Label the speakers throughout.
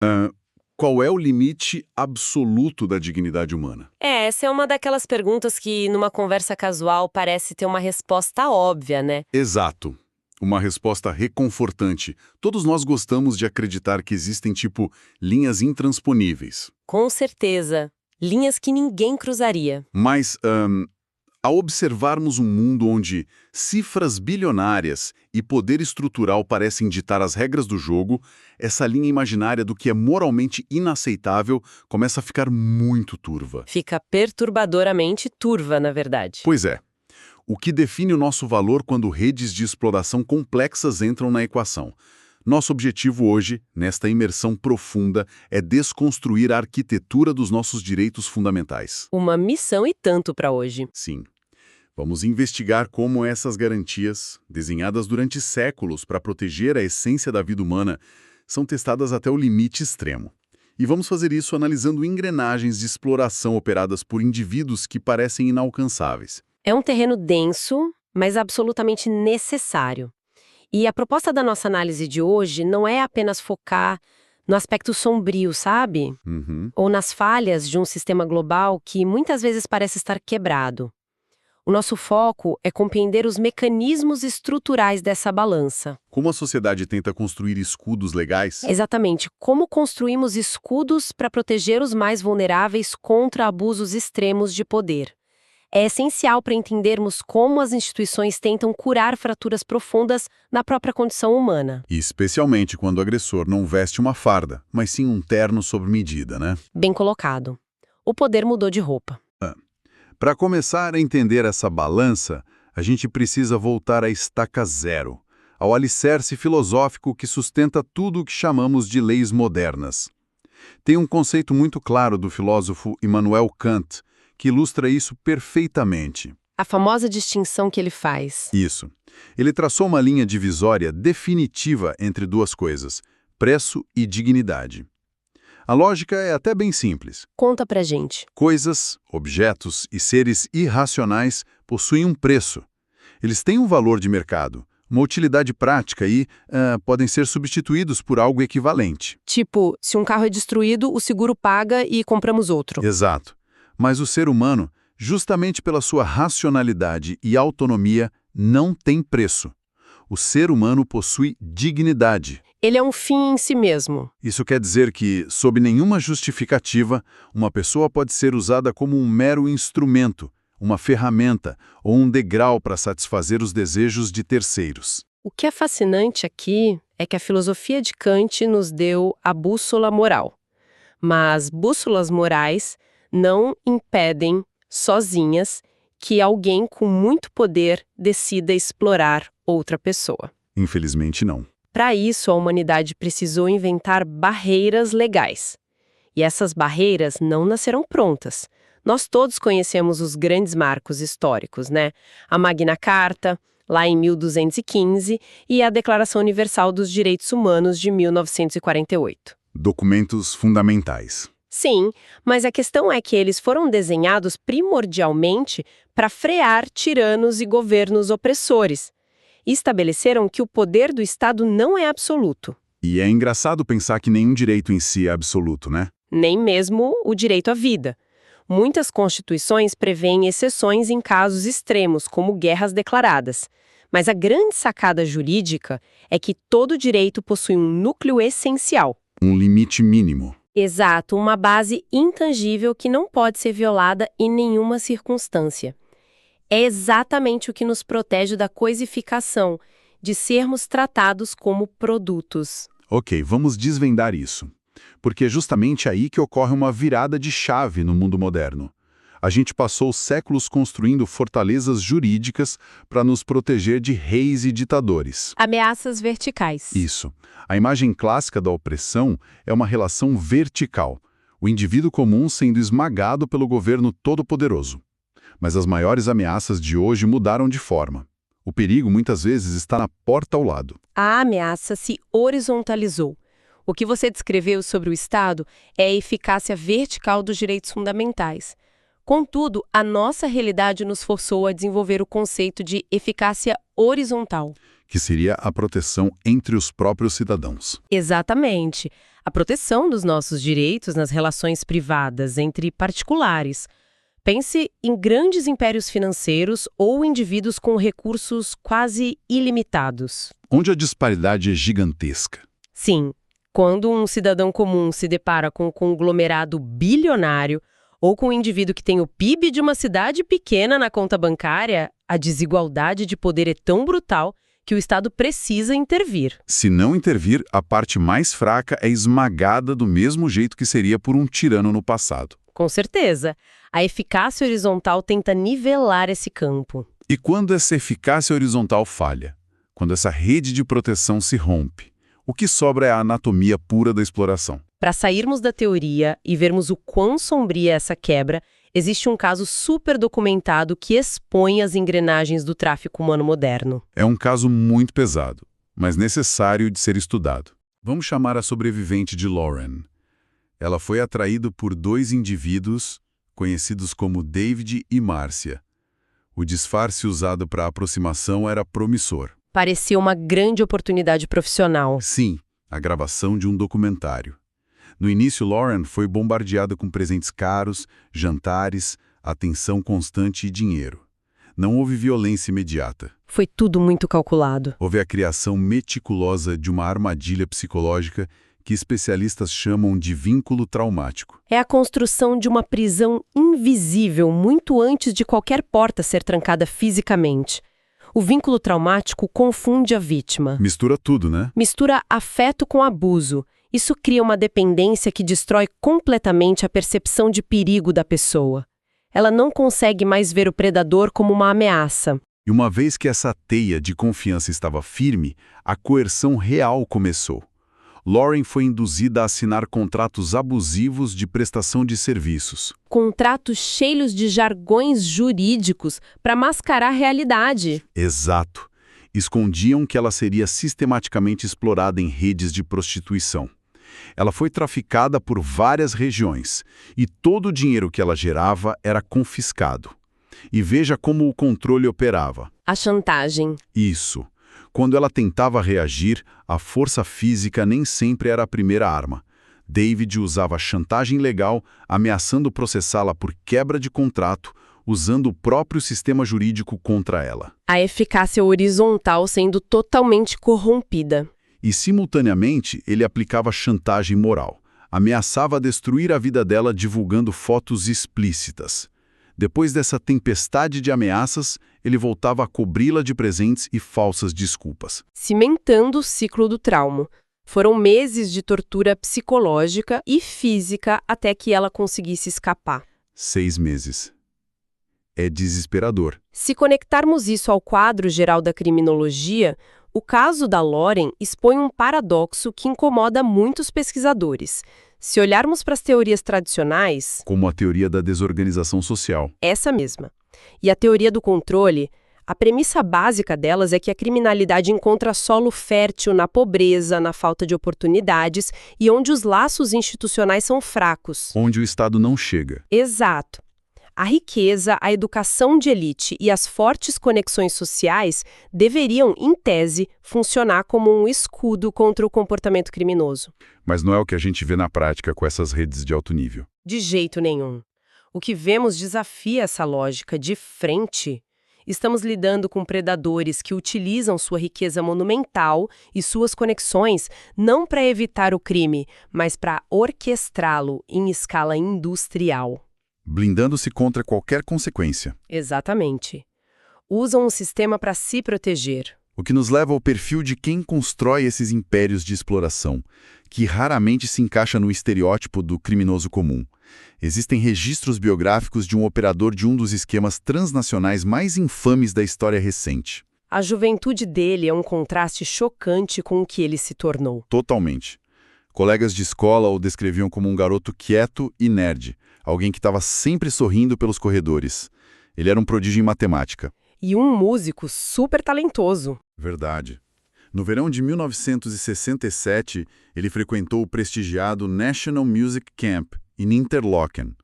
Speaker 1: Ah, qual é o limite absoluto da dignidade humana?
Speaker 2: Essa é uma daquelas perguntas que, numa conversa casual, parece ter uma resposta óbvia, né?
Speaker 1: Exato. Uma resposta reconfortante. Todos nós gostamos de acreditar que existem, tipo, linhas intransponíveis.
Speaker 2: Com certeza. Linhas que ninguém cruzaria.
Speaker 1: Mas, ao observarmos um mundo onde cifras bilionárias e poder estrutural parecem ditar as regras do jogo, essa linha imaginária do que é moralmente inaceitável começa a ficar muito turva.
Speaker 2: Fica perturbadoramente turva, na verdade.
Speaker 1: Pois é. O que define o nosso valor quando redes de exploração complexas entram na equação? Nosso objetivo hoje, nesta imersão profunda, é desconstruir a arquitetura dos nossos direitos fundamentais.
Speaker 2: Uma missão e tanto para hoje.
Speaker 1: Sim. Vamos investigar como essas garantias, desenhadas durante séculos para proteger a essência da vida humana, são testadas até o limite extremo. E vamos fazer isso analisando engrenagens de exploração operadas por indivíduos que parecem inalcançáveis.
Speaker 2: É um terreno denso, mas absolutamente necessário. E a proposta da nossa análise de hoje não é apenas focar no aspecto sombrio, sabe? Ou nas falhas de um sistema global que muitas vezes parece estar quebrado. O nosso foco é compreender os mecanismos estruturais dessa balança.
Speaker 1: Como a sociedade tenta construir escudos legais?
Speaker 2: Exatamente, como construímos escudos para proteger os mais vulneráveis contra abusos extremos de poder. É essencial para entendermos como as instituições tentam curar fraturas profundas na própria condição humana.
Speaker 1: Especialmente quando o agressor não veste uma farda, mas sim um terno sob medida, né?
Speaker 2: Bem colocado. O poder mudou de roupa.
Speaker 1: Para começar a entender essa balança, a gente precisa voltar à estaca zero, ao alicerce filosófico que sustenta tudo o que chamamos de leis modernas. Tem um conceito muito claro do filósofo Immanuel Kant, que ilustra isso perfeitamente.
Speaker 2: A famosa distinção que ele faz.
Speaker 1: Isso. Ele traçou uma linha divisória definitiva entre duas coisas, preço e dignidade. A lógica é até bem simples.
Speaker 2: Conta pra gente.
Speaker 1: Coisas, objetos e seres irracionais possuem um preço. Eles têm um valor de mercado, uma utilidade prática e podem ser substituídos por algo equivalente.
Speaker 2: Tipo, se um carro é destruído, o seguro paga e compramos outro.
Speaker 1: Exato. Mas o ser humano, justamente pela sua racionalidade e autonomia, não tem preço. O ser humano possui dignidade.
Speaker 2: Ele é um fim em si mesmo.
Speaker 1: Isso quer dizer que, sob nenhuma justificativa, uma pessoa pode ser usada como um mero instrumento, uma ferramenta ou um degrau para satisfazer os desejos de terceiros.
Speaker 2: O que é fascinante aqui é que a filosofia de Kant nos deu a bússola moral. Mas bússolas morais não impedem, sozinhas, que alguém com muito poder decida explorar outra pessoa.
Speaker 1: Infelizmente, não.
Speaker 2: Para isso, a humanidade precisou inventar barreiras legais. E essas barreiras não nasceram prontas. Nós todos conhecemos os grandes marcos históricos, né? A Magna Carta, lá em 1215, e a Declaração Universal dos Direitos Humanos de 1948.
Speaker 1: Documentos fundamentais.
Speaker 2: Sim, mas a questão é que eles foram desenhados primordialmente para frear tiranos e governos opressores. E estabeleceram que o poder do Estado não é absoluto.
Speaker 1: E é engraçado pensar que nenhum direito em si é absoluto, né?
Speaker 2: Nem mesmo o direito à vida. Muitas constituições prevêem exceções em casos extremos, como guerras declaradas. Mas a grande sacada jurídica é que todo direito possui um núcleo essencial.
Speaker 1: Um limite mínimo.
Speaker 2: Exato, uma base intangível que não pode ser violada em nenhuma circunstância. É exatamente o que nos protege da coisificação, de sermos tratados como produtos.
Speaker 1: Ok, vamos desvendar isso. Porque é justamente aí que ocorre uma virada de chave no mundo moderno. A gente passou séculos construindo fortalezas jurídicas para nos proteger de reis e ditadores.
Speaker 2: Ameaças verticais.
Speaker 1: Isso. A imagem clássica da opressão é uma relação vertical, o indivíduo comum sendo esmagado pelo governo todo-poderoso. Mas as maiores ameaças de hoje mudaram de forma. O perigo muitas vezes está na porta ao lado.
Speaker 2: A ameaça se horizontalizou. O que você descreveu sobre o Estado é a eficácia vertical dos direitos fundamentais. Contudo, a nossa realidade nos forçou a desenvolver o conceito de eficácia horizontal.
Speaker 1: que seria a proteção entre os próprios cidadãos.
Speaker 2: Exatamente. A proteção dos nossos direitos nas relações privadas entre particulares. Pense em grandes impérios financeiros ou indivíduos com recursos quase ilimitados.
Speaker 1: Onde a disparidade é gigantesca.
Speaker 2: Sim, quando um cidadão comum se depara com um conglomerado bilionário ou com um indivíduo que tem o PIB de uma cidade pequena na conta bancária, a desigualdade de poder é tão brutal que o Estado precisa intervir.
Speaker 1: Se não intervir, a parte mais fraca é esmagada do mesmo jeito que seria por um tirano no passado.
Speaker 2: Com certeza. A eficácia horizontal tenta nivelar esse campo.
Speaker 1: E quando essa eficácia horizontal falha? Quando essa rede de proteção se rompe? O que sobra é a anatomia pura da exploração.
Speaker 2: Para sairmos da teoria e vermos o quão sombria é essa quebra, existe um caso super documentado que expõe as engrenagens do tráfico humano moderno.
Speaker 1: É um caso muito pesado, mas necessário de ser estudado. Vamos chamar a sobrevivente de Lauren. Ela foi atraída por dois indivíduos conhecidos como David e Márcia. O disfarce usado para a aproximação era promissor.
Speaker 2: Parecia uma grande oportunidade profissional.
Speaker 1: Sim, a gravação de um documentário. No início, Lauren foi bombardeada com presentes caros, jantares, atenção constante e dinheiro. Não houve violência imediata.
Speaker 2: Foi tudo muito calculado.
Speaker 1: Houve a criação meticulosa de uma armadilha psicológica que especialistas chamam de vínculo traumático.
Speaker 2: É a construção de uma prisão invisível muito antes de qualquer porta ser trancada fisicamente. O vínculo traumático confunde a vítima.
Speaker 1: Mistura tudo, né?
Speaker 2: Mistura afeto com abuso. Isso cria uma dependência que destrói completamente a percepção de perigo da pessoa. Ela não consegue mais ver o predador como uma ameaça.
Speaker 1: E uma vez que essa teia de confiança estava firme, a coerção real começou. Lauren foi induzida a assinar contratos abusivos de prestação de serviços.
Speaker 2: Contratos cheios de jargões jurídicos para mascarar a realidade.
Speaker 1: Exato. Escondiam que ela seria sistematicamente explorada em redes de prostituição. Ela foi traficada por várias regiões e todo o dinheiro que ela gerava era confiscado. E veja como o controle operava.
Speaker 2: A chantagem.
Speaker 1: Isso. Quando ela tentava reagir, a força física nem sempre era a primeira arma. David usava chantagem legal, ameaçando processá-la por quebra de contrato, usando o próprio sistema jurídico contra ela.
Speaker 2: A eficácia horizontal sendo totalmente corrompida.
Speaker 1: E, simultaneamente, ele aplicava chantagem moral. Ameaçava destruir a vida dela divulgando fotos explícitas. Depois dessa tempestade de ameaças, ele voltava a cobri-la de presentes e falsas desculpas.
Speaker 2: Cimentando o ciclo do trauma. Foram meses de tortura psicológica e física até que ela conseguisse escapar.
Speaker 1: 6 meses. É desesperador.
Speaker 2: Se conectarmos isso ao quadro geral da criminologia, o caso da Lauren expõe um paradoxo que incomoda muitos pesquisadores. Se olharmos para as teorias tradicionais...
Speaker 1: Como a teoria da desorganização social.
Speaker 2: Essa mesma. E a teoria do controle, a premissa básica delas é que a criminalidade encontra solo fértil na pobreza, na falta de oportunidades e onde os laços institucionais são fracos.
Speaker 1: Onde o Estado não chega.
Speaker 2: Exato. A riqueza, a educação de elite e as fortes conexões sociais deveriam, em tese, funcionar como um escudo contra o comportamento criminoso.
Speaker 1: Mas não é o que a gente vê na prática com essas redes de alto nível.
Speaker 2: De jeito nenhum. O que vemos desafia essa lógica de frente. Estamos lidando com predadores que utilizam sua riqueza monumental e suas conexões não para evitar o crime, mas para orquestrá-lo em escala industrial.
Speaker 1: Blindando-se contra qualquer consequência.
Speaker 2: Exatamente. Usam um sistema para se proteger.
Speaker 1: O que nos leva ao perfil de quem constrói esses impérios de exploração, que raramente se encaixa no estereótipo do criminoso comum. Existem registros biográficos de um operador de um dos esquemas transnacionais mais infames da história recente.
Speaker 2: A juventude dele é um contraste chocante com o que ele se tornou.
Speaker 1: Totalmente. Colegas de escola o descreviam como um garoto quieto e nerd, alguém que estava sempre sorrindo pelos corredores. Ele era um prodígio em matemática.
Speaker 2: E um músico super talentoso.
Speaker 1: Verdade. No verão de 1967, ele frequentou o prestigiado National Music Camp, em Interlochen.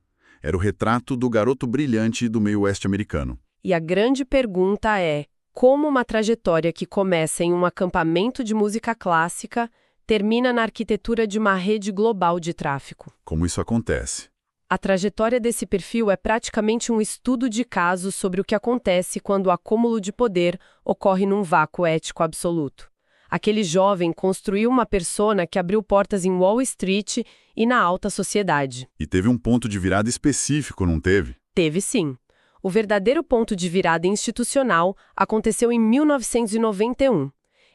Speaker 1: Era o retrato do garoto brilhante do meio oeste americano.
Speaker 2: E a grande pergunta é, como uma trajetória que começa em um acampamento de música clássica termina na arquitetura de uma rede global de tráfico.
Speaker 1: Como isso acontece?
Speaker 2: A trajetória desse perfil é praticamente um estudo de caso sobre o que acontece quando o acúmulo de poder ocorre num vácuo ético absoluto. Aquele jovem construiu uma persona que abriu portas em Wall Street e na alta sociedade.
Speaker 1: E teve um ponto de virada específico, não teve?
Speaker 2: Teve sim. O verdadeiro ponto de virada institucional aconteceu em 1991.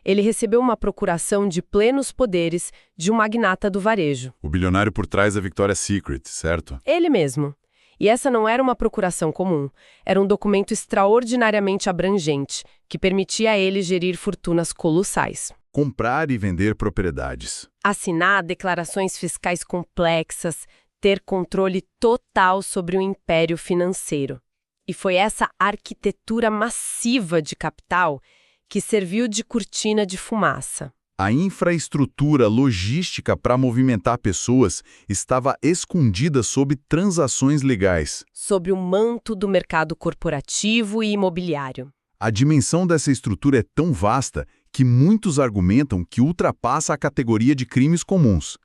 Speaker 2: Ele recebeu uma procuração de plenos poderes de um magnata do varejo.
Speaker 1: O bilionário por trás da Victoria's Secret, certo?
Speaker 2: Ele mesmo. E essa não era uma procuração comum. Era um documento extraordinariamente abrangente, que permitia a ele gerir fortunas colossais.
Speaker 1: Comprar e vender propriedades.
Speaker 2: Assinar declarações fiscais complexas, ter controle total sobre o império financeiro. E foi essa arquitetura massiva de capital que serviu de cortina de fumaça.
Speaker 1: A infraestrutura logística para movimentar pessoas estava escondida sob transações legais.
Speaker 2: Sob o manto do mercado corporativo e imobiliário.
Speaker 1: A dimensão dessa estrutura é tão vasta que muitos argumentam que ultrapassa a categoria de crimes comuns.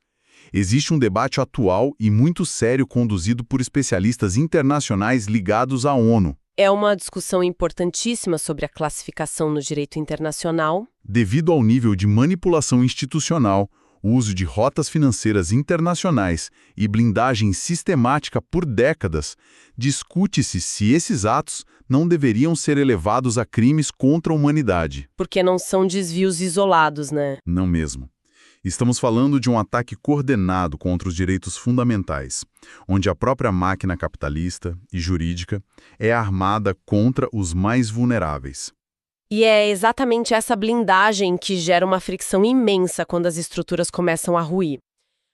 Speaker 1: Existe um debate atual e muito sério conduzido por especialistas internacionais ligados à ONU.
Speaker 2: É uma discussão importantíssima sobre a classificação no direito internacional.
Speaker 1: Devido ao nível de manipulação institucional, o uso de rotas financeiras internacionais e blindagem sistemática por décadas, discute-se se esses atos não deveriam ser elevados a crimes contra a humanidade.
Speaker 2: Porque não são desvios isolados, né?
Speaker 1: Não mesmo. Estamos falando de um ataque coordenado contra os direitos fundamentais, onde a própria máquina capitalista e jurídica é armada contra os mais vulneráveis.
Speaker 2: E é exatamente essa blindagem que gera uma fricção imensa quando as estruturas começam a ruir.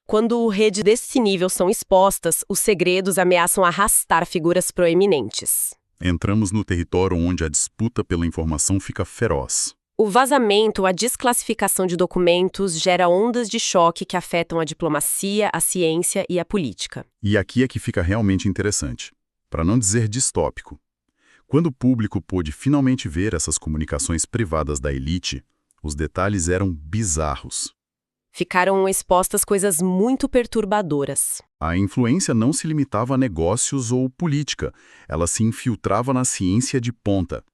Speaker 2: Quando redes desse nível são expostas, os segredos ameaçam arrastar figuras proeminentes.
Speaker 1: Entramos no território onde a disputa pela informação fica feroz.
Speaker 2: O vazamento, a desclassificação de documentos gera ondas de choque que afetam a diplomacia, a ciência e a política.
Speaker 1: E aqui é que fica realmente interessante, para não dizer distópico. Quando o público pôde finalmente ver essas comunicações privadas da elite, os detalhes eram bizarros.
Speaker 2: Ficaram expostas coisas muito perturbadoras.
Speaker 1: A influência não se limitava a negócios ou política, ela se infiltrava na ciência de ponta.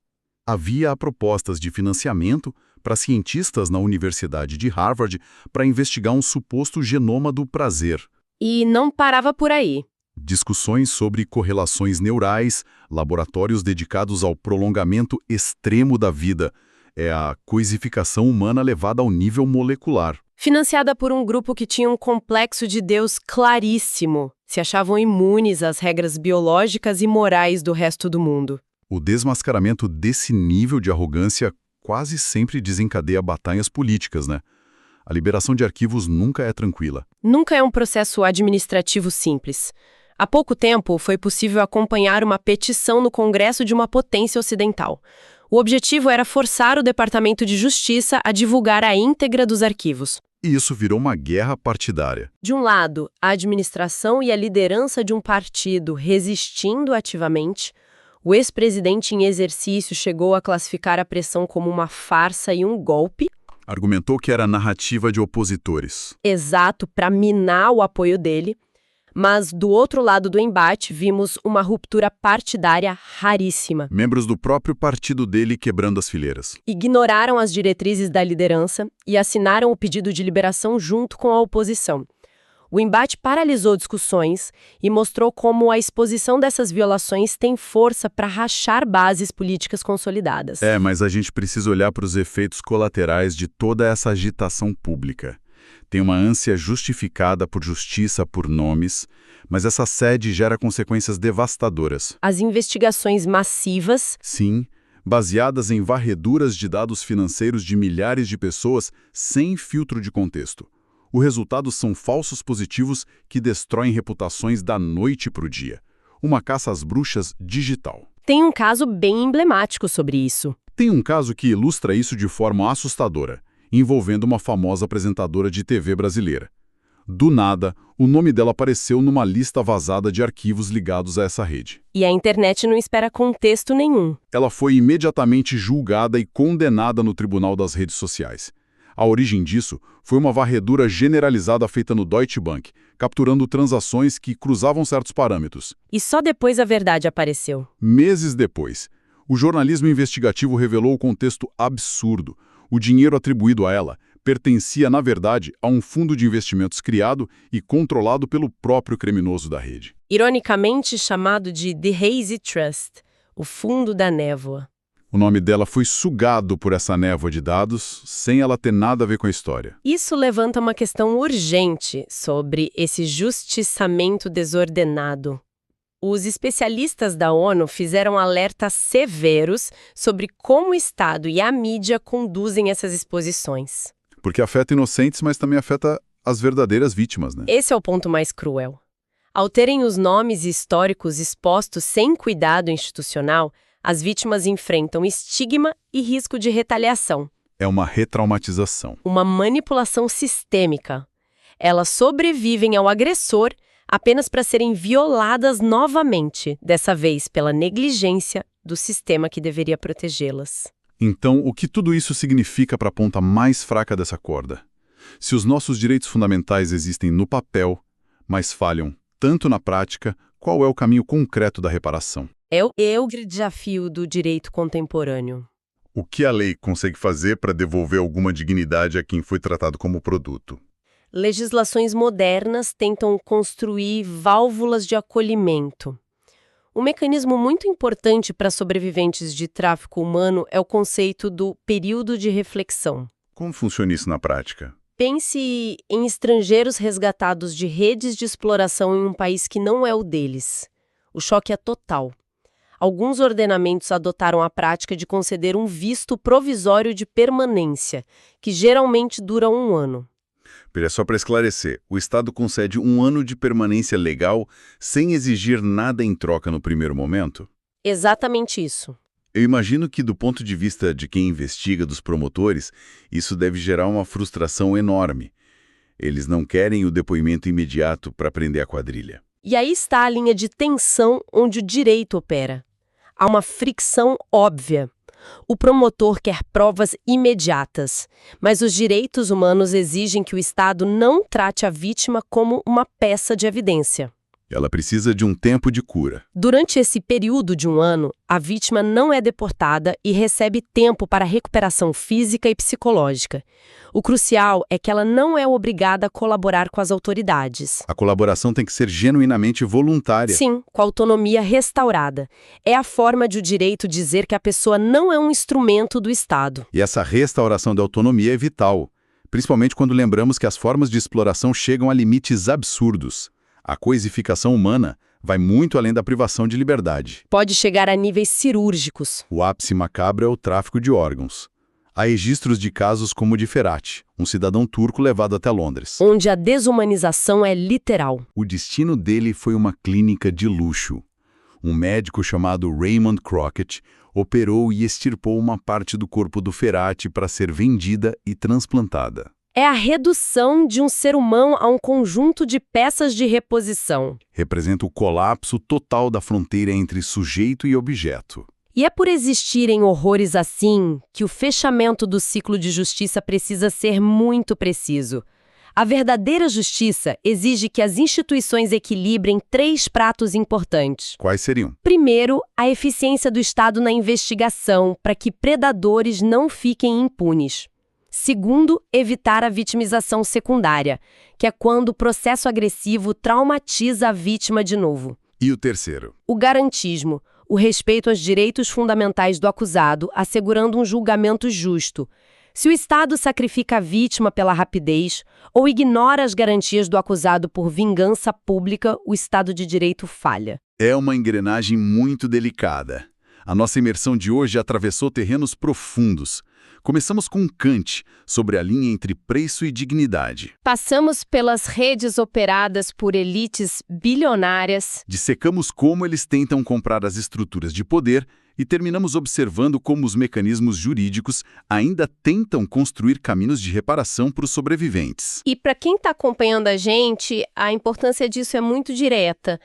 Speaker 1: Havia propostas de financiamento para cientistas na Universidade de Harvard para investigar um suposto genoma do prazer.
Speaker 2: E não parava por aí.
Speaker 1: Discussões sobre correlações neurais, laboratórios dedicados ao prolongamento extremo da vida. É a coisificação humana levada ao nível molecular.
Speaker 2: Financiada por um grupo que tinha um complexo de Deus claríssimo. Se achavam imunes às regras biológicas e morais do resto do mundo.
Speaker 1: O desmascaramento desse nível de arrogância quase sempre desencadeia batalhas políticas, né? A liberação de arquivos nunca é tranquila.
Speaker 2: Nunca é um processo administrativo simples. Há pouco tempo foi possível acompanhar uma petição no Congresso de uma potência ocidental. O objetivo era forçar o Departamento de Justiça a divulgar a íntegra dos arquivos.
Speaker 1: E isso virou uma guerra partidária.
Speaker 2: De um lado, a administração e a liderança de um partido resistindo ativamente. O ex-presidente em exercício chegou a classificar a pressão como uma farsa e um golpe.
Speaker 1: Argumentou que era narrativa de opositores.
Speaker 2: Exato, para minar o apoio dele. Mas, do outro lado do embate, vimos uma ruptura partidária raríssima.
Speaker 1: Membros do próprio partido dele quebrando as fileiras.
Speaker 2: Ignoraram as diretrizes da liderança e assinaram o pedido de liberação junto com a oposição. O embate paralisou discussões e mostrou como a exposição dessas violações tem força para rachar bases políticas consolidadas.
Speaker 1: Mas a gente precisa olhar para os efeitos colaterais de toda essa agitação pública. Tem uma ânsia justificada por justiça, por nomes, mas essa sede gera consequências devastadoras.
Speaker 2: As investigações massivas...
Speaker 1: Sim, baseadas em varreduras de dados financeiros de milhares de pessoas sem filtro de contexto. O resultado são falsos positivos que destroem reputações da noite para o dia. Uma caça às bruxas digital.
Speaker 2: Tem um caso bem emblemático sobre isso.
Speaker 1: Tem um caso que ilustra isso de forma assustadora, envolvendo uma famosa apresentadora de TV brasileira. Do nada, o nome dela apareceu numa lista vazada de arquivos ligados a essa rede.
Speaker 2: E a internet não espera contexto nenhum.
Speaker 1: Ela foi imediatamente julgada e condenada no Tribunal das Redes Sociais. A origem disso foi uma varredura generalizada feita no Deutsche Bank, capturando transações que cruzavam certos parâmetros.
Speaker 2: E só depois a verdade apareceu.
Speaker 1: Meses depois, o jornalismo investigativo revelou o contexto absurdo. O dinheiro atribuído a ela pertencia, na verdade, a um fundo de investimentos criado e controlado pelo próprio criminoso da rede.
Speaker 2: Ironicamente chamado de The Hazy Trust, o fundo da névoa.
Speaker 1: O nome dela foi sugado por essa névoa de dados, sem ela ter nada a ver com a história.
Speaker 2: Isso levanta uma questão urgente sobre esse justiçamento desordenado. Os especialistas da ONU fizeram alertas severos sobre como o Estado e a mídia conduzem essas exposições.
Speaker 1: Porque afeta inocentes, mas também afeta as verdadeiras vítimas, né?
Speaker 2: Esse é o ponto mais cruel. Ao terem os nomes históricos expostos sem cuidado institucional, as vítimas enfrentam estigma e risco de retaliação.
Speaker 1: É uma retraumatização.
Speaker 2: Uma manipulação sistêmica. Elas sobrevivem ao agressor apenas para serem violadas novamente, dessa vez pela negligência do sistema que deveria protegê-las.
Speaker 1: Então, o que tudo isso significa para a ponta mais fraca dessa corda? Se os nossos direitos fundamentais existem no papel, mas falham tanto na prática, qual é o caminho concreto da reparação?
Speaker 2: É o desafio do direito contemporâneo.
Speaker 1: O que a lei consegue fazer para devolver alguma dignidade a quem foi tratado como produto?
Speaker 2: Legislações modernas tentam construir válvulas de acolhimento. Um mecanismo muito importante para sobreviventes de tráfico humano é o conceito do período de reflexão.
Speaker 1: Como funciona isso na prática?
Speaker 2: Pense em estrangeiros resgatados de redes de exploração em um país que não é o deles. O choque é total. Alguns ordenamentos adotaram a prática de conceder um visto provisório de permanência, que geralmente dura 1 ano.
Speaker 1: Pera, só para esclarecer, o Estado concede 1 ano de permanência legal sem exigir nada em troca no primeiro momento?
Speaker 2: Exatamente isso.
Speaker 1: Eu imagino que, do ponto de vista de quem investiga, dos promotores, isso deve gerar uma frustração enorme. Eles não querem o depoimento imediato para prender a quadrilha.
Speaker 2: E aí está a linha de tensão onde o direito opera. Há uma fricção óbvia. O promotor quer provas imediatas, mas os direitos humanos exigem que o Estado não trate a vítima como uma peça de evidência.
Speaker 1: Ela precisa de um tempo de cura.
Speaker 2: Durante esse período de 1 ano, a vítima não é deportada e recebe tempo para recuperação física e psicológica. O crucial é que ela não é obrigada a colaborar com as autoridades.
Speaker 1: A colaboração tem que ser genuinamente voluntária.
Speaker 2: Sim, com a autonomia restaurada. É a forma de o direito dizer que a pessoa não é um instrumento do Estado.
Speaker 1: E essa restauração da autonomia é vital, principalmente quando lembramos que as formas de exploração chegam a limites absurdos. A coisificação humana vai muito além da privação de liberdade.
Speaker 2: Pode chegar a níveis cirúrgicos.
Speaker 1: O ápice macabro é o tráfico de órgãos. Há registros de casos como o de Ferhat, um cidadão turco levado até Londres.
Speaker 2: Onde a desumanização é literal.
Speaker 1: O destino dele foi uma clínica de luxo. Um médico chamado Raymond Crockett operou e extirpou uma parte do corpo do Ferhat para ser vendida e transplantada.
Speaker 2: É a redução de um ser humano a um conjunto de peças de reposição.
Speaker 1: Representa o colapso total da fronteira entre sujeito e objeto.
Speaker 2: E é por existirem horrores assim que o fechamento do ciclo de justiça precisa ser muito preciso. A verdadeira justiça exige que as instituições equilibrem 3 pratos importantes.
Speaker 1: Quais seriam?
Speaker 2: Primeiro, a eficiência do Estado na investigação, para que predadores não fiquem impunes. Segundo, evitar a vitimização secundária, que é quando o processo agressivo traumatiza a vítima de novo.
Speaker 1: E o terceiro?
Speaker 2: O garantismo, o respeito aos direitos fundamentais do acusado, assegurando um julgamento justo. Se o Estado sacrifica a vítima pela rapidez ou ignora as garantias do acusado por vingança pública, o Estado de Direito falha.
Speaker 1: É uma engrenagem muito delicada. A nossa imersão de hoje atravessou terrenos profundos. Começamos com Kant, sobre a linha entre preço e dignidade.
Speaker 2: Passamos pelas redes operadas por elites bilionárias.
Speaker 1: Dissecamos como eles tentam comprar as estruturas de poder E terminamos observando como os mecanismos jurídicos ainda tentam construir caminhos de reparação para os sobreviventes.
Speaker 2: E para quem está acompanhando a gente, a importância disso é muito direta.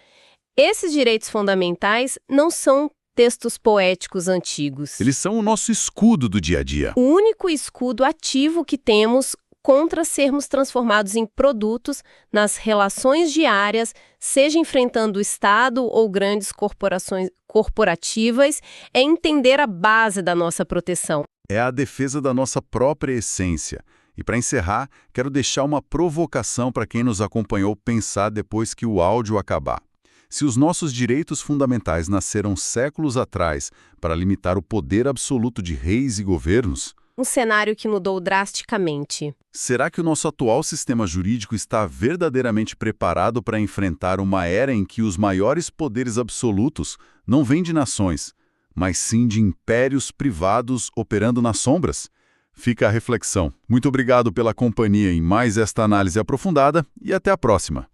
Speaker 2: Esses direitos fundamentais não são textos poéticos antigos.
Speaker 1: Eles são o nosso escudo do dia a dia.
Speaker 2: O único escudo ativo que temos contra sermos transformados em produtos nas relações diárias, seja enfrentando o Estado ou grandes corporações corporativas, é entender a base da nossa proteção.
Speaker 1: É a defesa da nossa própria essência. E para encerrar, quero deixar uma provocação para quem nos acompanhou pensar depois que o áudio acabar. Se os nossos direitos fundamentais nasceram séculos atrás para limitar o poder absoluto de reis e governos,
Speaker 2: Um cenário que mudou drasticamente.
Speaker 1: será que o nosso atual sistema jurídico está verdadeiramente preparado para enfrentar uma era em que os maiores poderes absolutos não vêm de nações, mas sim de impérios privados operando nas sombras? Fica a reflexão. Muito obrigado pela companhia em mais esta análise aprofundada e até a próxima.